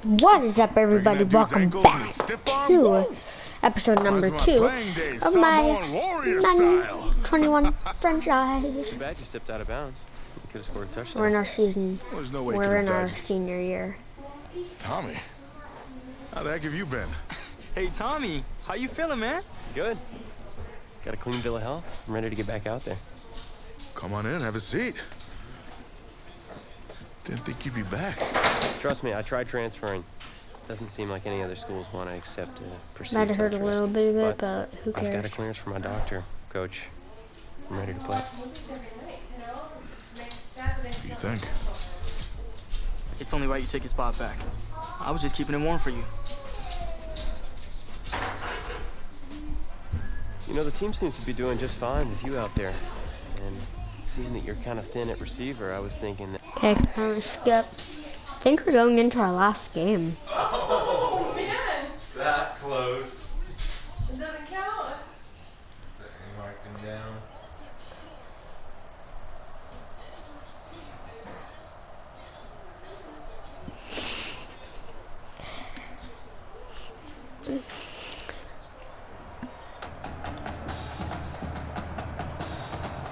What is up, everybody? Welcome back to episode number 2 of my Madden 21 franchise. Too bad you stepped out of bounds. You could have scored a touchdown. We're in our season. We're in our senior year. Tommy, how the heck have you been? Hey, Tommy, how you feeling, man? Good. Got a clean bill of health. I'm ready to get back out there. Come on in, have a seat. Didn't think you'd be back. Trust me, I tried transferring. Doesn't seem like any other schools want to accept proceed. Might have hurt a little bit of it, but who cares? I've got a clearance from my doctor, coach. I'm ready to play. What do you think? It's only right you take your spot back. I was just keeping it warm for you. You know, the team seems to be doing just fine with you out there. And seeing that you're kind of thin at receiver, I was thinking that... Okay, I'm gonna skip. I think we're going into our last game. Oh, man! That close. It doesn't count. Marking down.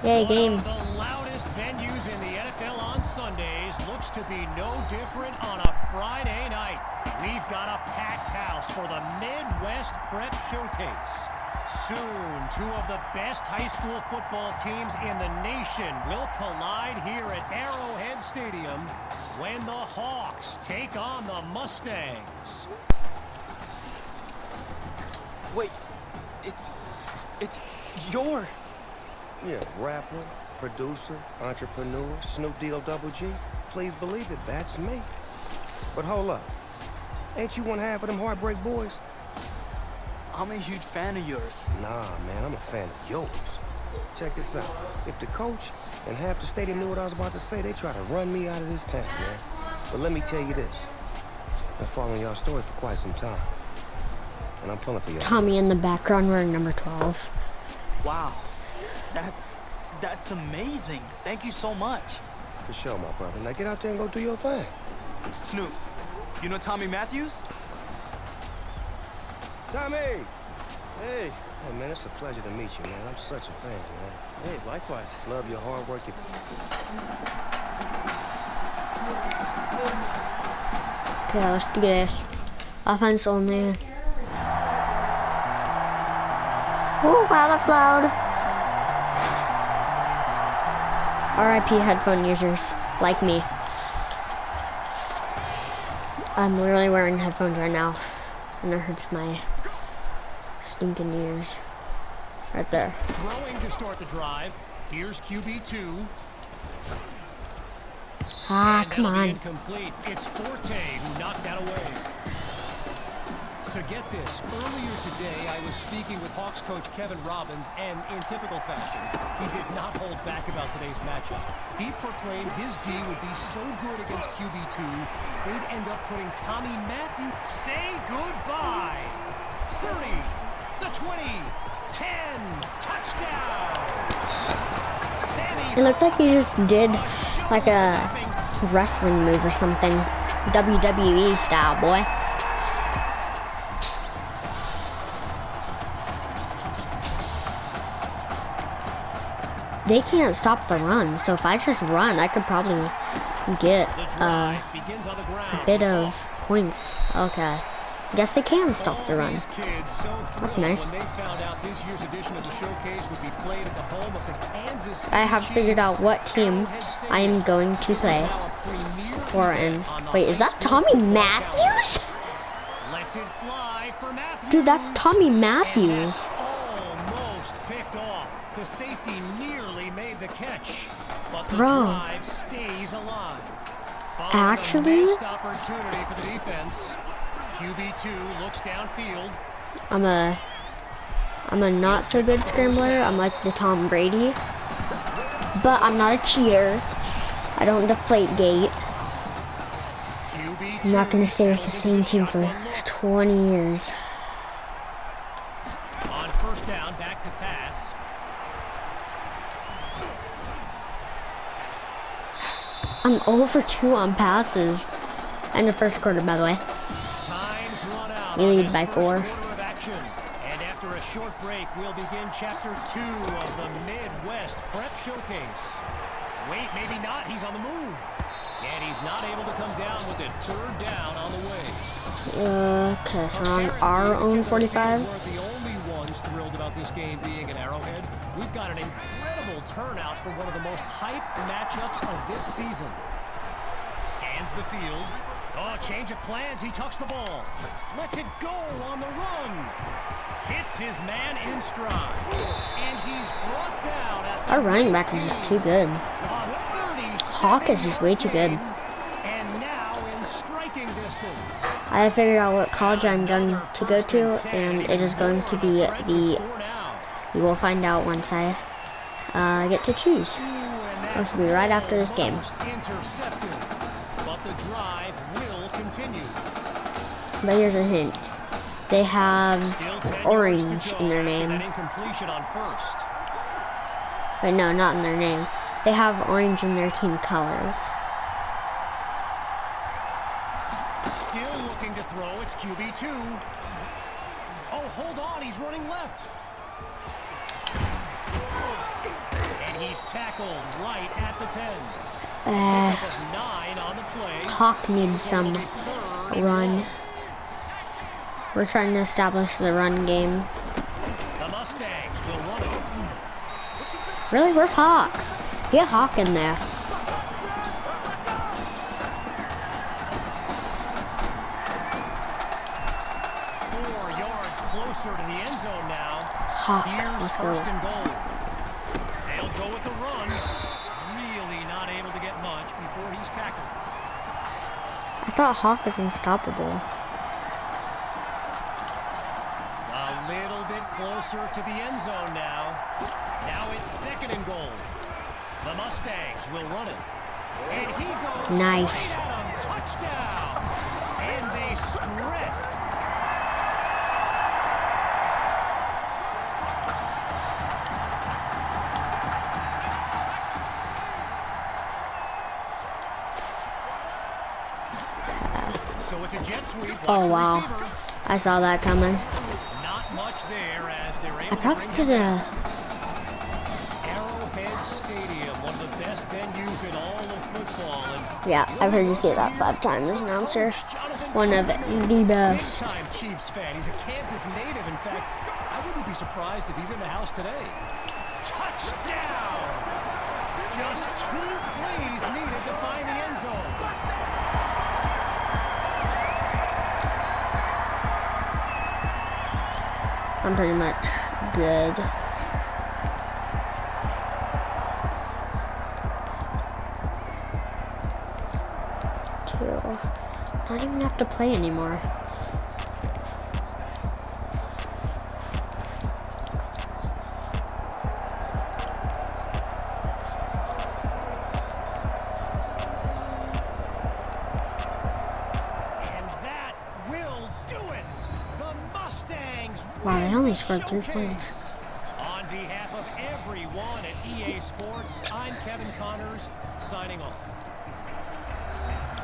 Yay, game. One of the loudest venues in the NFL on Sundays looks to be no different on a Friday night. We've got a packed house for the Midwest Prep Showcase. Soon, two of the best high school football teams in the nation will collide here at Arrowhead Stadium when the Hawks take on the Mustangs. Wait, it's your... Yeah, rapper, producer, entrepreneur, Snoop D-O double G. Please believe it, that's me. But hold up. Ain't you one half of them Heartbreak Boys? I'm a huge fan of yours. Nah, man, I'm a fan of yours. Check this out. If the coach and half the stadium knew what I was about to say, they try to run me out of this town, man. But let me tell you this. I've been following y'all story for quite some time. And I'm pulling for y'all. Tommy in the background wearing number 12. Wow. That's amazing. Thank you so much. For sure, my brother. Now get out there and go do your thing. Snoop, you know Tommy Matthews? Tommy! Hey! Hey, man, it's a pleasure to meet you, man. I'm such a fan, man. Hey, likewise. Love your hard work. Okay, let's do this. Offense only. Oh, wow, that's loud. RIP headphone users like me. I'm literally wearing headphones right now, and it hurts my stinking ears. Right there. Throwing to start the drive. Here's QB2. Ah, And come that'll be on. incomplete. It's Forte who knocked that away. So get this, earlier today I was speaking with Hawks coach Kevin Robbins, and in typical fashion, he did not hold back about today's matchup. He proclaimed his D would be so good against QB2, they'd end up putting Tommy Matthews. Say goodbye! 30, the 20, 10, touchdown! Sammy, It looked like he just did like a wrestling move or something. WWE style, boy. They can't stop the run, so if I just run, I could probably get a bit of points. Okay. Guess they can stop the run. That's nice. I have figured out what team I am going to play for. And wait, is that Tommy Matthews? Dude, that's Tommy Matthews. Almost picked off. The safety nearly made the catch, but the Bro. drive stays alive. Actually, Missed opportunity for the defense. QB2 looks downfield. I'm a not so good scrambler. I'm like the Tom Brady, but I'm not a cheater. I don't deflate gate. I'm not gonna stay with the same team for 20 years. On first down, back to pass. I'm 0 for 2 on passes. End of first quarter, by the way. Time's run out We on lead this by first 4. quarter of action. And after a short break, we'll begin Chapter 2 of the Midwest Prep Showcase. Wait, maybe not. He's on the move. And he's not able to come down with it. Third down on the way. Okay, so we're on our own 45. We're the only ones thrilled about this game being at Arrowhead. We've got an incredible turnout for one of the most hyped matchups of this season. Scans the field. Oh, change of plans. He tucks the ball. Lets it go on the run. Hits his man in stride. And he's brought down at the Our running back is just too good. Hawk is just way too good. And now in striking distance. I figured out what college I'm going to go to, and it is going to be the... You will find out once I get to choose. Which will be right after this game. Intercepted. But the drive will continue. But here's a hint. They have orange in their name. Incompletion on first. Wait, no, not in their name. They have orange in their team colors. Still looking to throw. It's QB2. Oh, hold on. He's running left. And he's tackled right at the 10. 9 on the play. Hawk needs some run. We're trying to establish the run game. The Mustangs will run it. Really? Where's Hawk? Get Hawk in there. 4 yards closer to the end zone now. Hawk, Here's let's first go. and goal. They'll go with the run. Really not able to get much before he's tackled. I thought Hawk was unstoppable. A little bit closer to the end zone now. Now it's second and goal. The Mustangs will run it. And he goes Nice. straight at him. Touchdown. And they stretch. So it's a jet sweep. Watch Oh the wow. receiver. I saw that coming. Not much there as they're I able to probably bring could it have... Arrowhead Stadium, one of the best venues in all of football. And Yeah, I've heard you say that 5 times, announcer. One of the best. big-time Chiefs fan. He's a Kansas native. In fact, I wouldn't be surprised if he's in the house today. Touchdown! Just 2 plays needed to find the end zone. I'm pretty much good. I don't even have to play anymore. And that will do it. The Mustangs Wow, they win only the scored 3 showcase. points. On behalf of everyone at EA Sports, I'm Kevin Connors, signing off.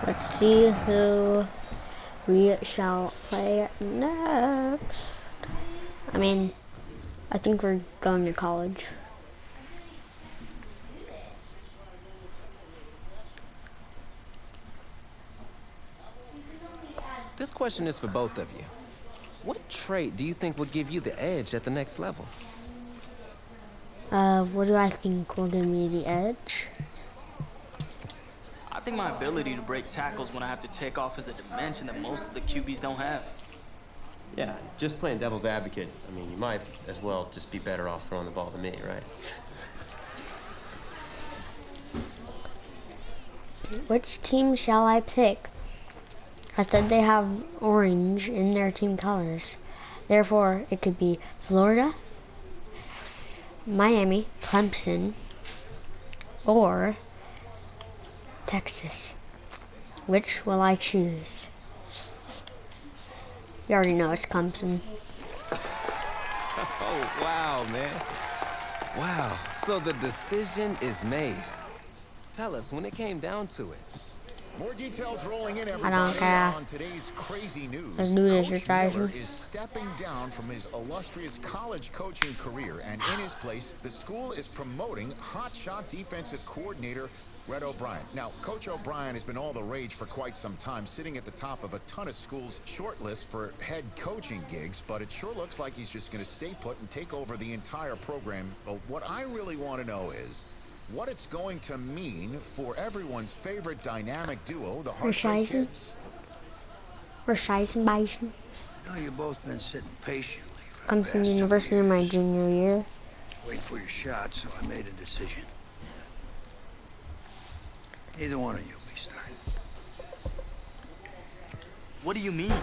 Let's see who we shall play next. I mean, I think we're going to college. This question is for both of you. What trait do you think will give you the edge at the next level? What do I think will give me the edge? I think my ability to break tackles when I have to take off is a dimension that most of the QBs don't have. Yeah, just playing devil's advocate. I mean, you might as well just be better off throwing the ball to me, right? Which team shall I pick? I said they have orange in their team colors. Therefore, it could be Florida, Miami, Clemson, or Texas. Which will I choose? You already know it's Clemson. Oh, wow, man. Wow. So the decision is made. Tell us, when it came down to it, More details rolling in, I don't everybody, care. on today's crazy news. Let's do this, Coach guys. Miller is stepping down from his illustrious college coaching career, and in his place, the school is promoting hotshot defensive coordinator Red O'Brien. Now, Coach O'Brien has been all the rage for quite some time, sitting at the top of a ton of schools' shortlist for head coaching gigs, but it sure looks like he's just going to stay put and take over the entire program. But what I really want to know is what it's going to mean for everyone's favorite dynamic duo, the Heartbreak Kids. Bison. Now you've both been sitting patiently for Comes the from past 2 university in my years. junior year. Wait for your shot, so I made a decision. Neither one of you will be starting. What do you mean?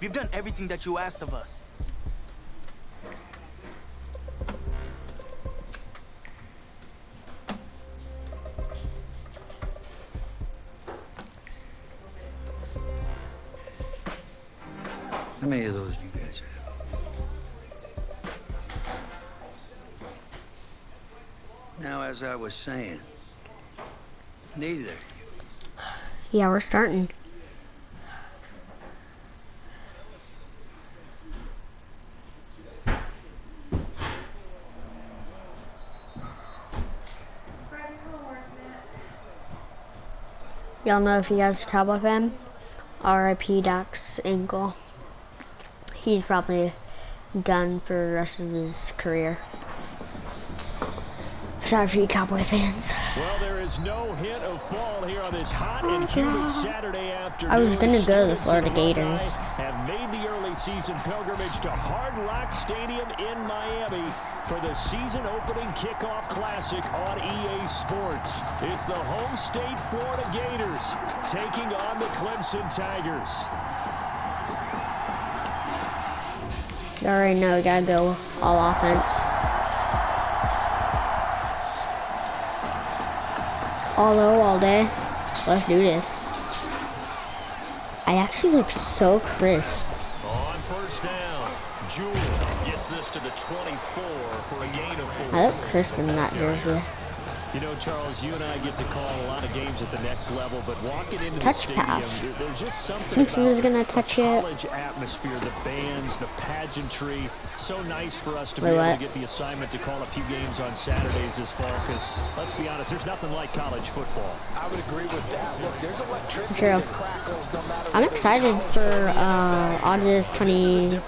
We've done everything that you asked of us. How many of those do you guys have? Now, as I was saying, neither. Yeah, we're starting. Y'all know if you guys are a Cowboy fan, R.I.P. Doc's ankle. He's probably done for the rest of his career. Sorry for you Cowboy fans. Well, there is no hint of fall here on this hot and humid Saturday afternoon. I was gonna go to the Florida Gators. Have made the early season pilgrimage to Hard Rock Stadium in Miami for the season opening kickoff classic on EA Sports. It's the home state Florida Gators taking on the Clemson Tigers. You already know, gotta go all offense. All low, all day. Let's do this. I actually look so crisp. On first down, Jewell gets this to the 24 for a gain of 4. I look crisp in that jersey. You know, Charles, you and I get to call a lot of games at the next level, but walking into Touch the stadium, pass. there's just something Simpson about is gonna touch the it. college atmosphere, the bands, the pageantry. So nice for us to be Wait, able what? to get the assignment to call a few games on Saturdays this fall, because let's be honest, there's nothing like college football. I would agree with that. Look, there's electricity True. that crackles no matter I'm what excited college for or NBA. August 20.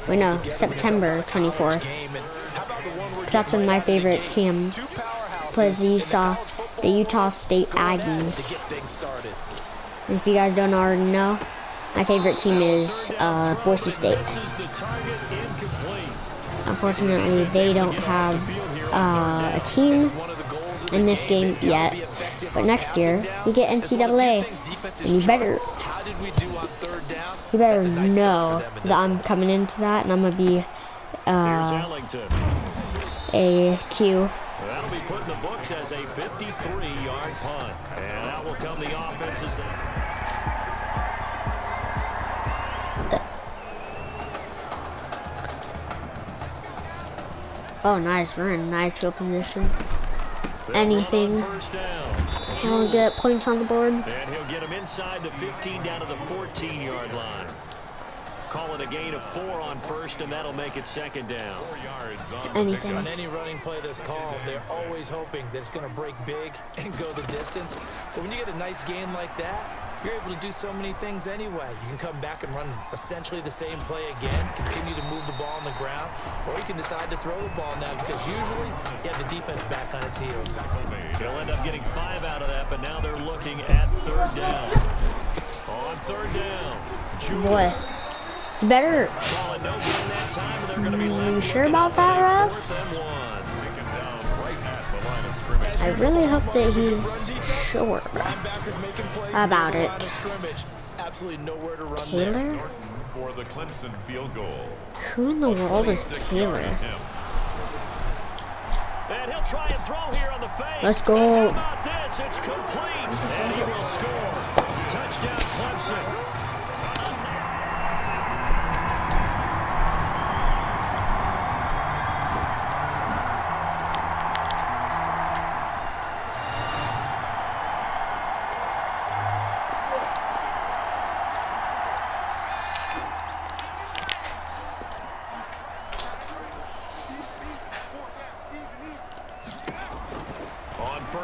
Wait, no, September 24th. Cause that's when my favorite team plays the Utah State Aggies. And if you guys don't already know, my favorite team is Boise State. Unfortunately, they don't have a team in this game yet. But next year, we get NCAA, and you better know that I'm coming into that, and I'm gonna be a Q. That'll be put in the books as a 53-yard punt. And out will come the offenses. Oh, nice run, nice field position. Anything. I'll get points on the board. And he'll get him inside the 15 down to the 14-yard line. Call it a gain of 4 on first, and that'll make it second down. Anything. On any running play that's called, they're always hoping that it's going to break big and go the distance. But when you get a nice gain like that, you're able to do so many things anyway. You can come back and run essentially the same play again, continue to move the ball on the ground, or you can decide to throw the ball now because usually you have the defense back on its heels. He'll end up getting 5 out of that, but now they're looking at third down. On third down, Boy, it's better. Are you sure about that, Rev? I really hope that he's sure about it. Taylor? For the Clemson field goal. Who in the world is Taylor? And he'll try and throw here on the fake. Let's go. How about this? It's complete. And he will score. Touchdown, Clemson.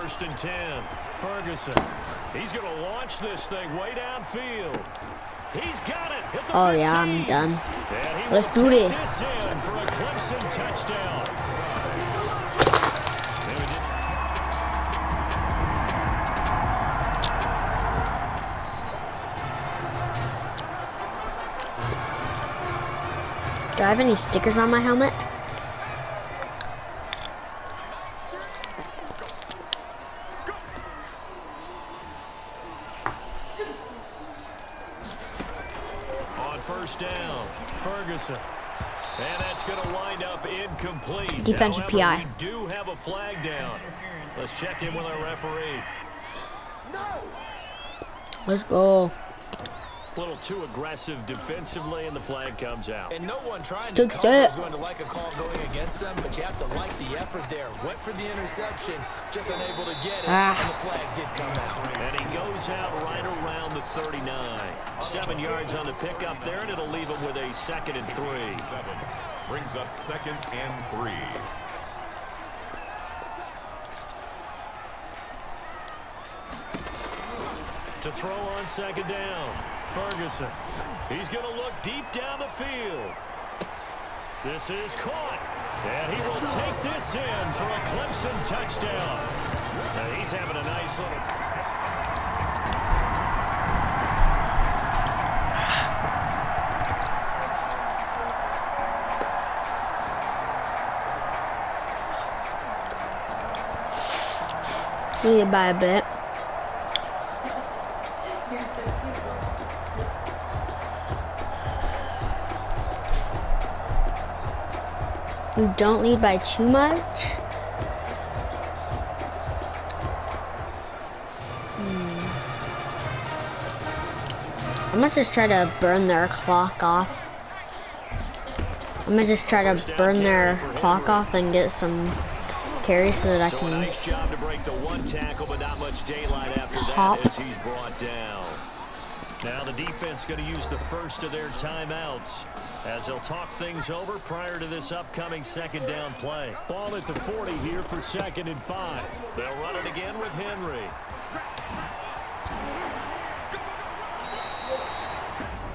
1st and 10. Ferguson. He's going to launch this thing way downfield. He's got it. Hit the 15. Yeah, I'm done. And he Let's will do take this. in for a Clemson touchdown. Do I have any stickers on my helmet? On 1st down, Ferguson. And that's going to wind up incomplete. Defensive However, PI. we do have a flag down. Let's check in with our referee. Let's go. A little too aggressive defensively, and the flag comes out. And no one trying to Took cover that. is going to like a call going against them, but you have to like the effort there. Went for the interception, just unable to get it, and the flag did come out. And he goes out right around the 39. 7 yards on the pickup there, and it'll leave him with a 2nd and 3. 7 brings up 2nd and 3. To throw on 2nd down, Ferguson. He's going to look deep down the field. This is caught. And he will take this in for a Clemson touchdown. Now he's having a nice little... Needed by a bit. We don't lead by too much. I'm gonna just try to burn their clock off. I'm gonna just try to burn their clock off and get some carries so that I can. Nice job to break the one tackle, but not much daylight after Hop. that as he's brought down. Now the defense going to use the first of their timeouts as they'll talk things over prior to this upcoming 2nd down play. Ball at the 40 here for 2nd and 5. They'll run it again with Henry.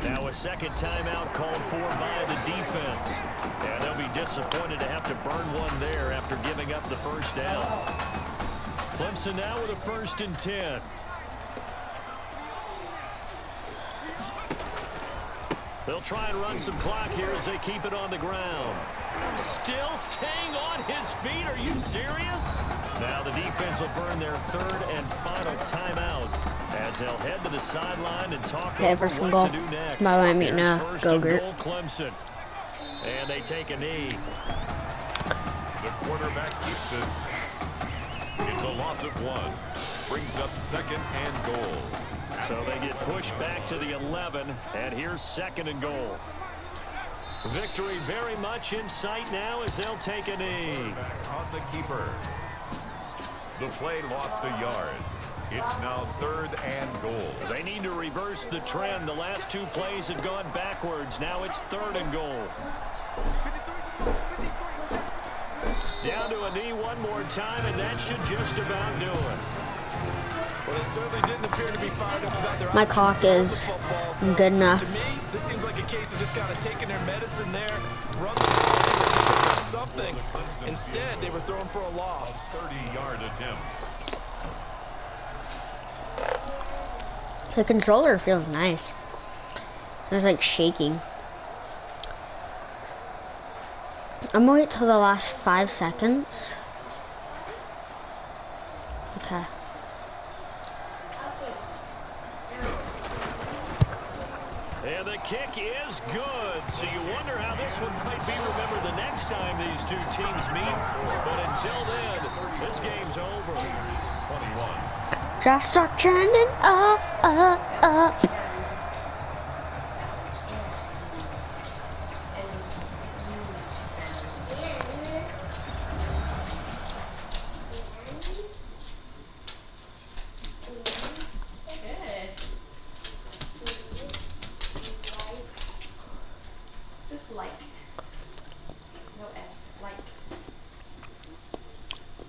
Now a 2nd timeout called for by the defense. And they'll be disappointed to have to burn one there after giving up the 1st down. Clemson now with a 1st and 10. They'll try and run some clock here as they keep it on the ground. Still staying on his feet. Are you serious? Now the defense will burn their 3rd and final timeout as they'll head to the sideline and talk over first and what to goal. do next. By the way, I'm eating Here's a 1st and Go-Gurt. goal, Clemson. And they take a knee. The quarterback keeps it. It's a loss of 1. Brings up 2nd and goal. So they get pushed back to the 11, and here's 2nd and goal. Victory very much in sight now as they'll take a knee. On the keeper. The play lost a yard. It's now 3rd and goal. They need to reverse the trend. The last 2 plays had gone backwards. Now it's 3rd and goal. Down to a knee one more time, and that should just about do it. Well, they certainly didn't appear to be fired up about their My options clock for the is football, so good enough. To me, this seems like a case of just kind of taking their medicine there, run the ball, see if they can pick up something. Instead, they were thrown for a loss. 30-yard attempt. The controller feels nice. It's like shaking. I'm gonna wait till the last 5 seconds. Okay. And the kick is good. So you wonder how this one might be remembered the next time these two teams meet. But until then, this game's over. 21. Just start trending up, up, up.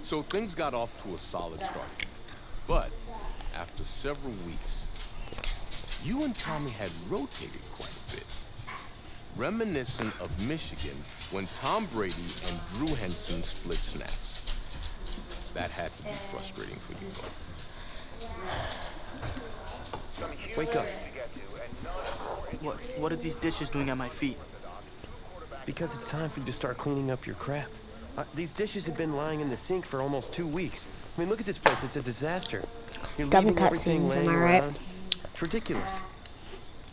So things got off to a solid start. But after several weeks, you and Tommy had rotated quite a bit. Reminiscent of Michigan when Tom Brady and Drew Henson split snaps. That had to be frustrating for you, bud. Wake up. What are these dishes doing at my feet? Because it's time for you to start cleaning up your crap. These dishes have been lying in the sink for almost 2 weeks. I mean, look at this place. It's a disaster. You're Dumb leaving everything cutscenes, am laying I right? around. It's ridiculous.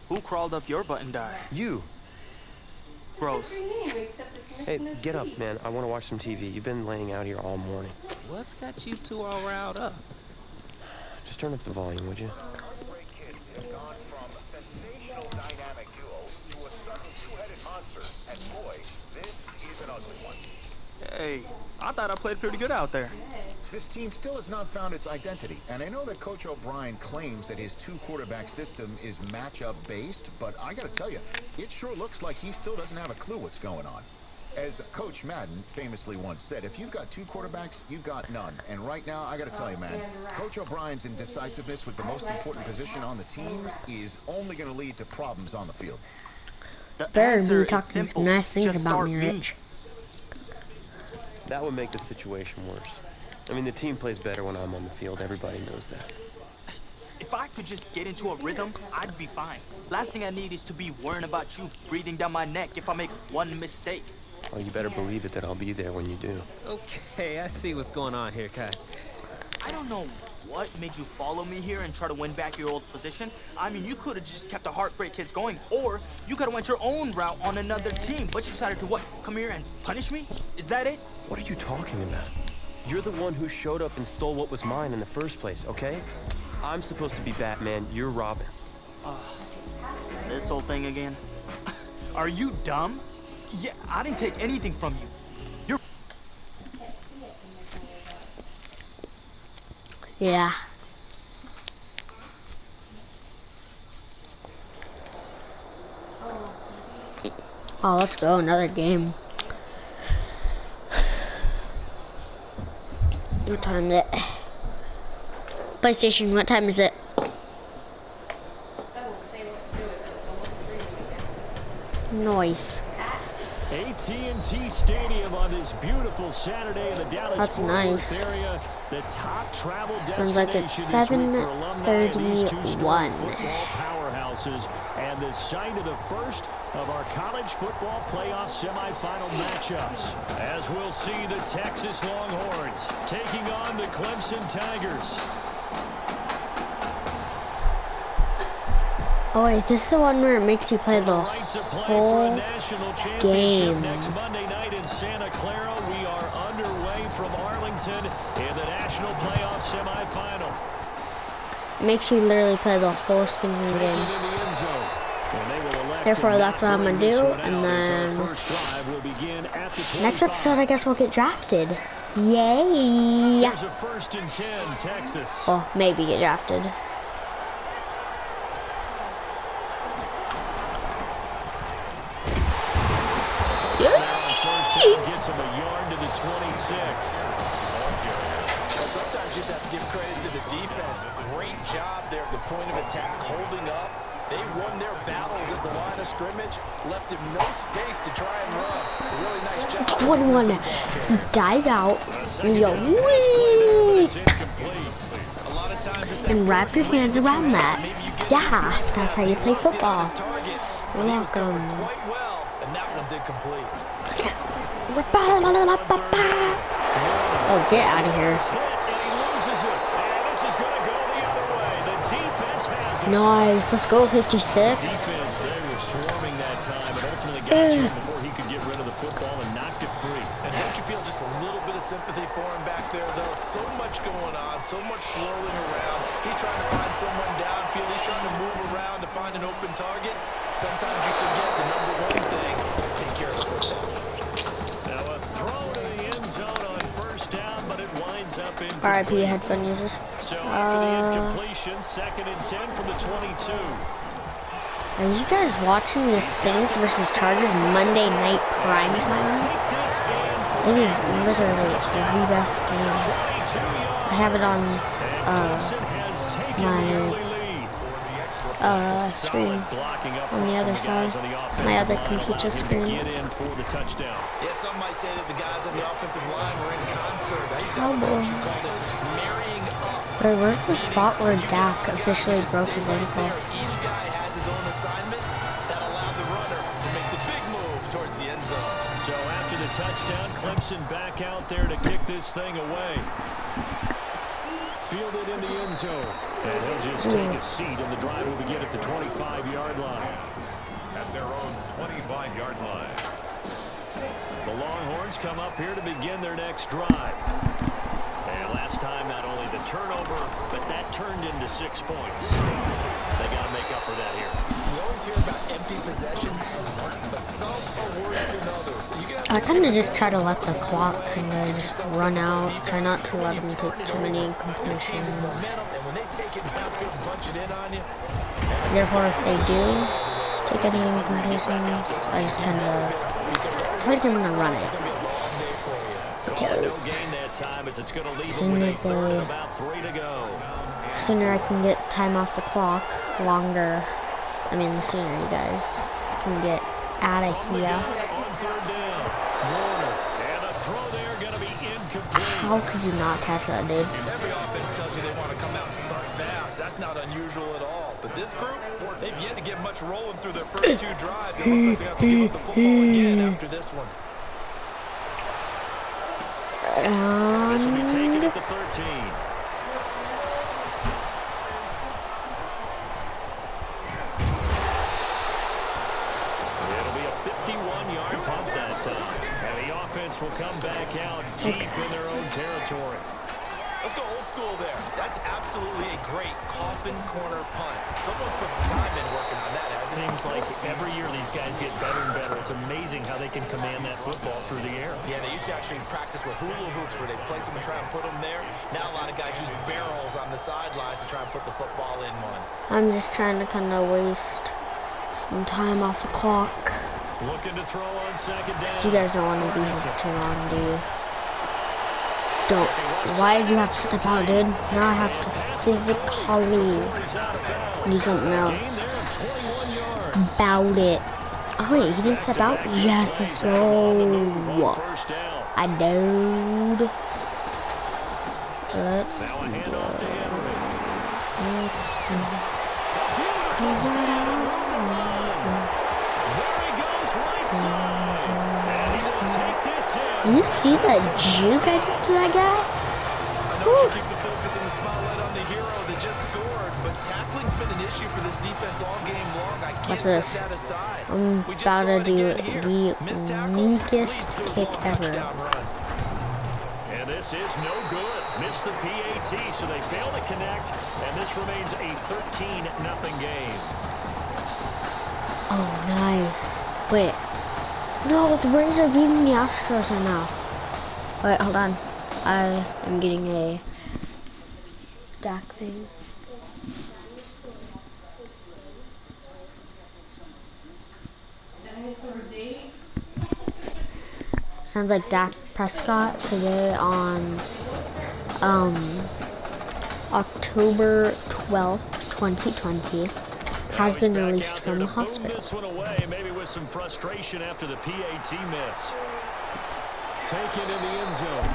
Who crawled up your butt and died? You. Gross. Hey, get up, man. I want to watch some TV. You've been laying out here all morning. What's got you two all riled up? Just turn up the volume, would you? Hey, I thought I played pretty good out there. This team still has not found its identity, and I know that Coach O'Brien claims that his two-quarterback system is matchup-based, but I gotta tell you, it sure looks like he still doesn't have a clue what's going on. As Coach Madden famously once said, if you've got two quarterbacks, you've got none. And right now, I gotta tell you, man, Coach O'Brien's indecisiveness with the most important position on the team is only gonna lead to problems on the field. Better be talking some nice things about me, Rich. That would make the situation worse. I mean, the team plays better when I'm on the field. Everybody knows that. If I could just get into a rhythm, I'd be fine. Last thing I need is to be worrying about you breathing down my neck if I make one mistake. Well, you better believe it that I'll be there when you do. Okay, I see what's going on here, guys. I don't know what made you follow me here and try to win back your old position. I mean, you could have just kept the Heartbreak Kids going, or you could have went your own route on another team, but you decided to what? Come here and punish me? Is that it? What are you talking about? You're the one who showed up and stole what was mine in the first place, okay? I'm supposed to be Batman, you're Robin. This whole thing again? Are you dumb? Yeah, I didn't take anything from you. You're... Yeah. Oh, let's go, another game. What time is it? PlayStation, what time is it? Nice. AT&T Stadium on this beautiful Saturday in the Dallas Fort Worth area. The top travel Sounds like it's 7:31. Powerhouses and the site of the first of our college football playoff semifinal matchups. As we'll see the Texas Longhorns taking on the Clemson Tigers. Oh wait, this is the one where it makes you play the whole game. Next Monday night in Santa Clara, we are underway from Arlington in the national playoff semifinal. It makes you literally play the whole stinking game. Therefore, that's what I'm gonna do, and then next episode, I guess we'll get drafted. Yay! There's a 1st and 10, Texas. Well, maybe get drafted. Gets him a yard to the 26. Well, sometimes you just have to give credit to the defense. Great job there at the point of attack, holding up. They won their battles at the line of scrimmage, left him no space to try and run. A really nice job. 21. Dive out. Yo, wee! And wrap your hands around that. Yeah, that's how you play football. You're welcome. And that one's incomplete. Oh, get out of here. Nice, let's go 56. They were swarming that time and ultimately got to him before he could get rid of the football and knocked it free. And don't you feel just a little bit of sympathy for him back there, though? So much going on, so much swirling around. He's trying to find someone downfield. He's trying to move around to find an open target. Sometimes you forget the number one thing, take care of the football. Now a throw to the end zone on 1st down, but it winds up in RIP headphone users. So after the incompletion, 2nd and 10 from the 22. Are you guys watching the Saints versus Chargers Monday night prime time? Take this and for It is literally the best game. I have it on my screen on the other side, my other computer screen. Yeah, some might say that the guys on the offensive line were in concert. I used to Oh have a boy. coach who called it marrying up. Wait, where's the spot where Dak officially broke his ankle? Each guy has his own assignment that allowed the runner to make the big move towards the end zone. So after the touchdown, Clemson back out there to kick this thing away. Fielded in the end zone. And he'll just take a seat, and the drive will begin at the 25-yard line. At their own 25-yard line. The Longhorns come up here to begin their next drive. And last time, not only the turnover, but that turned into 6 points. They got to make up for that here. We always hear about empty possessions, but some are worse than others. I kind of just try to let the clock kind of just run out. Try not to let them take too many completions. Therefore, if they do take any incompletions, I just kind of try to get them to run it. Because sooner I can get time off the clock, longer. I mean, the sooner you guys can get out of here. How could you not catch that, dude? Every offense tells you they want to come out and start fast. That's not unusual at all. But this group, they've yet to get much rolling through their first 2 drives. It looks like they have to give up the football again after this one. This will be taken at the 13. Will come back out deep in their own territory. Let's go old school there. That's absolutely a great coffin corner punt. Someone's put some time in working on that, hasn't it? Seems like every year these guys get better and better. It's amazing how they can command that football through the air. Yeah, they used to actually practice with hula hoops where they place them and try and put them there. Now a lot of guys use barrels on the sidelines to try and put the football in one. I'm just trying to kind of waste some time off the clock. Looking to throw on second down. You guys don't want to be here for too long, do you? Don't. Why did you have to step out, dude? Now I have to physically do something else about it. Oh wait, he didn't step out? Yes, let's go. I dude. Let's Do you see that juke I did to that guy? I know you keep the focus and the spotlight on the hero that just scored, but tackling's been an issue for this defense all game long. I can't set that aside. I'm about to do the weakest kick ever. And this is no good. Missed the PAT, so they fail to connect, and this remains a 13-0 game. Oh, nice. Wait. No, the Rays are beating the Astros right now. Wait, hold on. I am getting a Dak thing. Sounds like Dak Prescott today on October 12th, 2020. Has been released from the hospital. This one away, maybe with some frustration after the PAT miss. Taken in the end zone.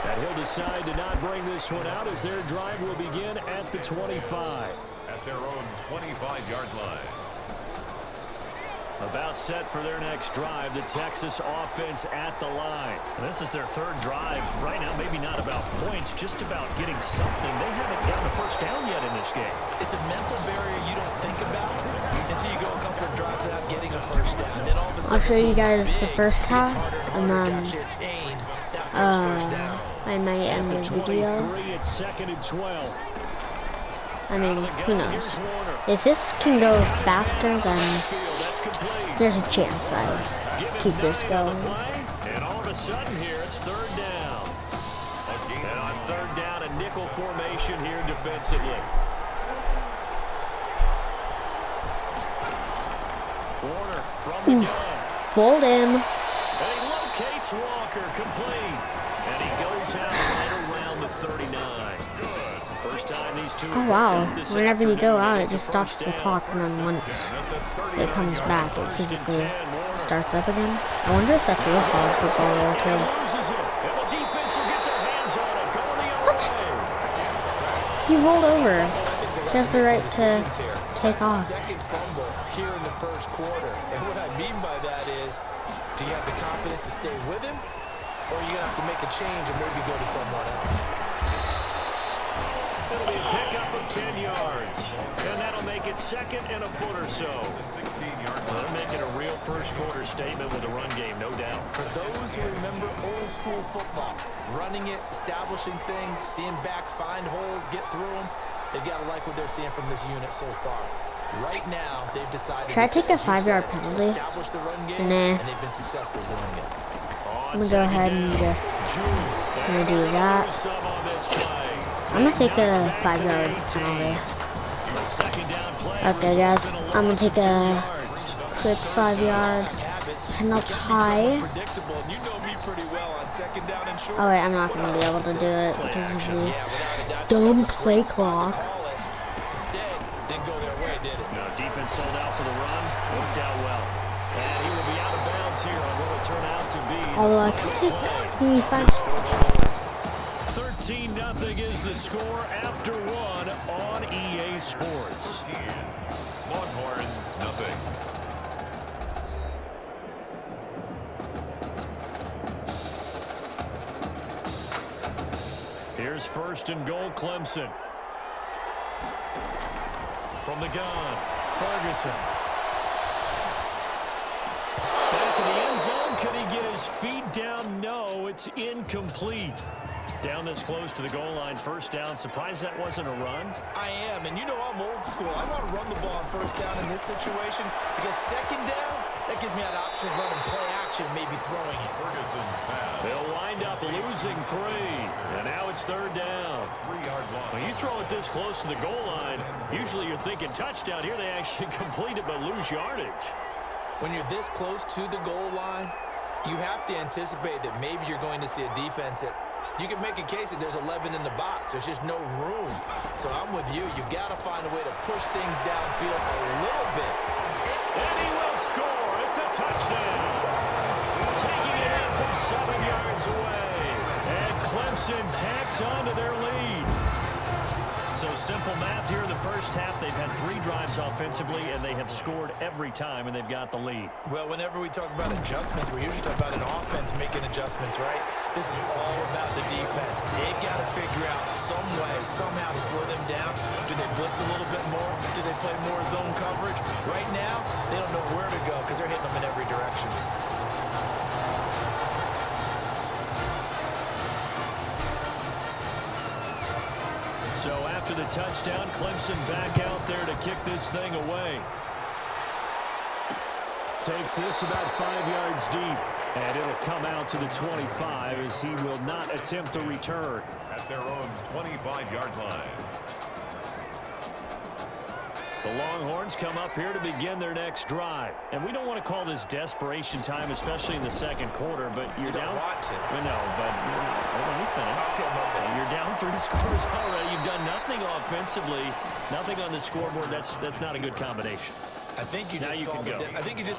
And he'll decide to not bring this one out as their drive will begin at the 25. At their own 25-yard line. About set for their next drive, the Texas offense at the line. And this is their 3rd drive. Right now, maybe not about points, just about getting something. They haven't gotten a first down yet in this game. It's a mental barrier you don't think about until you go a couple of drives without getting a first down. Then all of a sudden, I'll show you guys the first half, and then I might end the video. It's 2nd and 12. I mean, who knows? If this can go faster, then there's a chance I keep this going. And all of a sudden here, it's 3rd down. And on 3rd down, a nickel formation here defensively. Warner from the gun. Pulled him. And he locates Walker, complete. And he goes out right around the 39. First time these two. Oh wow, whenever you go out, it just stops the clock, and then once it comes back, it physically starts up again. I wonder if that's real college football rule too. What? He rolled over. He has the right to take off. Second fumble here in the first quarter. And what I mean by that is, do you have the confidence to stay with him? Or are you going to have to make a change and maybe go to someone else? It'll be a pickup of 10 yards. And that'll make it second and a foot or so. They're making a real first quarter statement with a run game, no doubt. For those who remember old school football, running it, establishing things, seeing backs find holes, get through them, they've got to like what they're seeing from this unit so far. Right now, they've decided Should I take a to 5-yard penalty? establish the run game, Nah. and they've been successful doing it. I'm gonna go ahead and just do that. I'm gonna take a 5-yard penalty. Okay, guys, I'm gonna take a quick 5-yard penalty. Oh wait, I'm not gonna be able to do it because of the dumb play clock. No, defense sold out for the run. Worked out well. And he will be out of bounds here on what will turn out to be. Although I can take the 5. 13-0 is the score after one on EA Sports. Longhorns, nothing. Here's first and goal, Clemson. From the gun, Ferguson. Back in the end zone, can he get his feet down? No, it's incomplete. Down this close to the goal line, first down. Surprised that wasn't a run? I am, and you know I'm old school. I want to run the ball on first down in this situation because second down, that gives me that option of running play action, maybe throwing it. Ferguson's pass. They'll wind up losing 3, and now it's third down. 3-yard loss. When you throw it this close to the goal line, usually you're thinking touchdown. Here they actually complete it but lose yardage. When you're this close to the goal line, you have to anticipate that maybe you're going to see a defense that you can make a case that there's 11 in the box. There's just no room. So I'm with you. You've got to find a way to push things downfield a little bit. And he will score. It's a touchdown. Taking it in from 7 yards away. And Clemson tacks on to their lead. So simple math here in the first half. They've had 3 drives offensively, and they have scored every time, and they've got the lead. Well, whenever we talk about adjustments, we usually talk about an offense making adjustments, right? This is all about the defense. They've got to figure out some way, somehow to slow them down. Do they blitz a little bit more? Do they play more zone coverage? Right now, they don't know where to go because they're hitting them in every direction. So after the touchdown, Clemson back out there to kick this thing away. Takes this about 5 yards deep, and it'll come out to the 25 as he will not attempt a return. At their own 25-yard line. The Longhorns come up here to begin their next drive. And we don't want to call this desperation time, especially in the second quarter, but you're down. Want to. No, but let me finish. Okay, you're down 3 scores already. You've done nothing offensively, nothing on the scoreboard. That's not a good combination. I think you just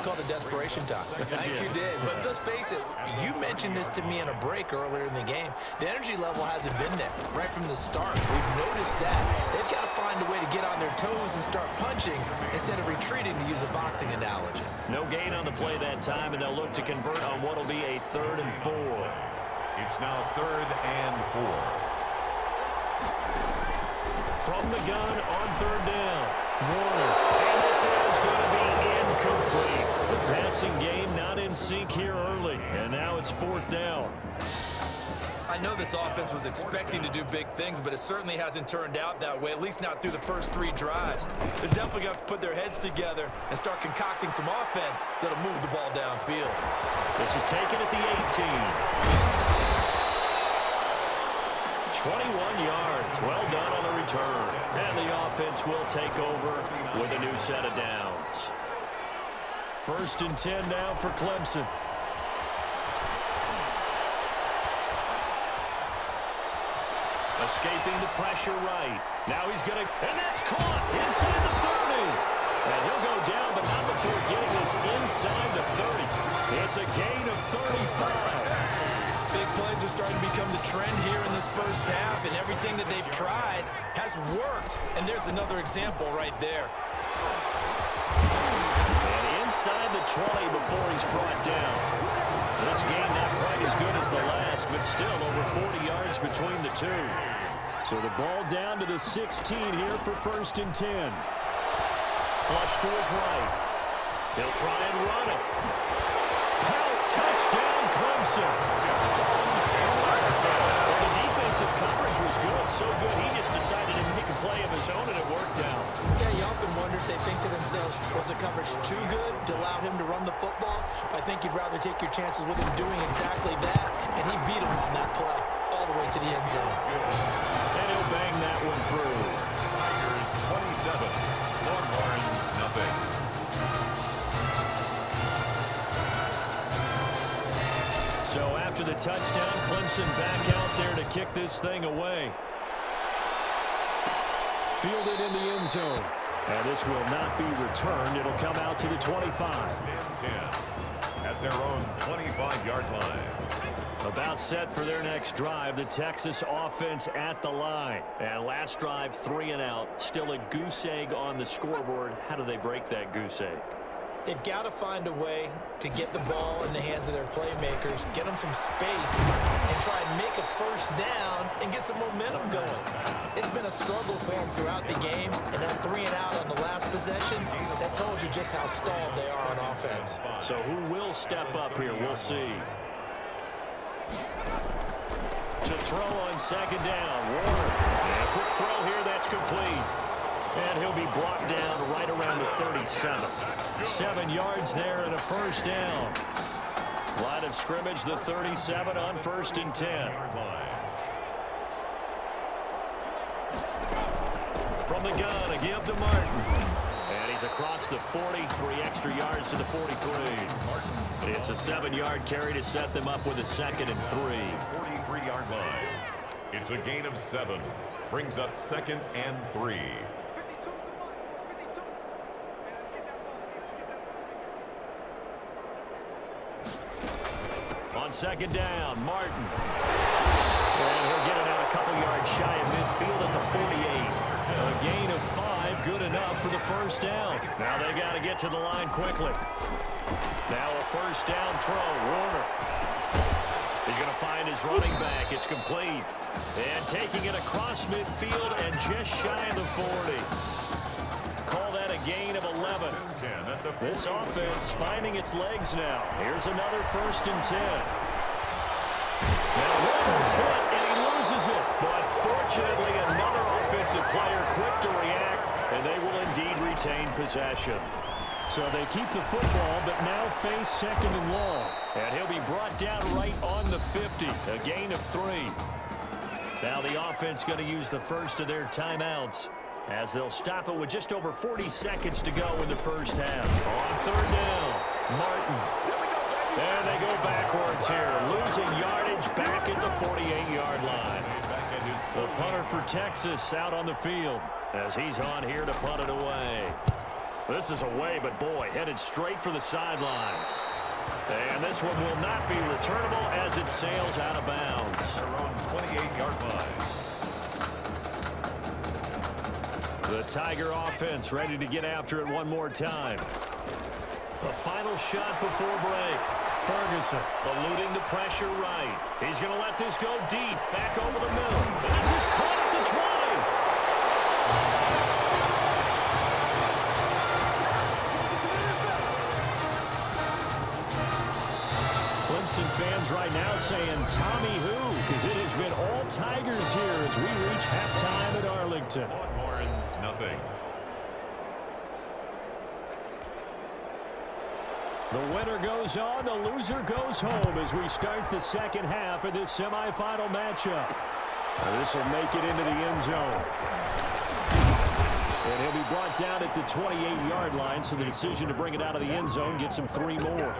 called it desperation time. I think you did. But let's face it, you mentioned this to me in a break earlier in the game. The energy level hasn't been there right from the start. We've noticed that. They've got to find a way to get on their toes and start punching instead of retreating, to use a boxing analogy. No gain on the play that time, and they'll look to convert on what will be a 3rd and 4. It's now 3rd and 4. From the gun on 3rd down. Warner. And this is going to be incomplete. The passing game not in sync here early. And now it's 4th down. I know this offense was expecting to do big things, but it certainly hasn't turned out that way, at least not through the first 3 drives. They're definitely going to have to put their heads together and start concocting some offense that'll move the ball downfield. This is taken at the 18. 21 yards. Well done on the return. And the offense will take over with a new set of downs. 1st and 10 now for Clemson. Escaping the pressure right. Now he's going to, and that's caught inside the 30. And he'll go down, but not before getting this inside the 30. It's a gain of 35. Big plays are starting to become the trend here in this first half, and everything that they've tried has worked. And there's another example right there. And inside the 20 before he's brought down. This game not quite as good as the last, but still over 40 yards between the two. So the ball down to the 16 here for 1st and 10. Flush to his right. He'll try and run it. Touchdown, Clemson. Well, the defensive coverage was good, so good he just decided to make a play of his own, and it worked out. Yeah, you often wonder if they think to themselves, was the coverage too good to allow him to run the football? I think you'd rather take your chances with him doing exactly that, and he beat him on that play all the way to the end zone. And he'll bang that one through. Tigers 27, Longhorns nothing. So after the touchdown, Clemson back out there to kick this thing away. Fielded in the end zone. And this will not be returned. It'll come out to the 25. 10 at their own 25-yard line. About set for their next drive. The Texas offense at the line. And last drive, 3 and out. Still a goose egg on the scoreboard. How do they break that goose egg? They've got to find a way to get the ball in the hands of their playmakers, get them some space, and try and make a first down and get some momentum going. It's been a struggle for them throughout the game, and that 3 and out on the last possession, that told you just how stalled they are on offense. So who will step up here? We'll see. To throw on 2nd down, Warner. And a quick throw here, that's complete. And he'll be brought down right around the 37. 7 yards there and a first down. Line of scrimmage, the 37 on 1st and 10. From the gun, a give to Martin. And he's across the 40, 3 extra yards to the 43. It's a 7-yard carry to set them up with a 2nd and 3. 43-yard line. It's a gain of 7. Brings up 2nd and 3. On 2nd down, Martin. And he'll get it out a couple yards shy of midfield at the 48. A gain of 5, good enough for the first down. Now they got to get to the line quickly. Now a first down throw, Warner. He's going to find his running back. It's complete. And taking it across midfield and just shy of the 40. Call that a gain of 11. This offense finding its legs now. Here's another 1st and 10. Now Warner's hit and he loses it. But fortunately another offensive player quick to react, and they will indeed retain possession. So they keep the football, but now face 2nd and long. And he'll be brought down right on the 50. A gain of 3. Now the offense going to use the first of their timeouts, as they'll stop it with just over 40 seconds to go in the first half. On 3rd down, Martin. And they go backwards here, losing yardage back at the 48-yard line. The punter for Texas out on the field as he's on here to punt it away. This is away, but boy, headed straight for the sidelines. And this one will not be returnable as it sails out of bounds. Their own 28-yard line. The Tiger offense ready to get after it one more time. The final shot before break. Ferguson eluding the pressure right. He's going to let this go deep, back over the middle. And this is caught at the 20. Clemson fans right now saying Tommy who, because it has been all Tigers here as we reach halftime at Arlington. Longhorns nothing. The winner goes on, the loser goes home as we start the second half of this semifinal matchup. This will make it into the end zone. And he'll be brought down at the 28-yard line, so the decision to bring it out of the end zone gets him 3 more.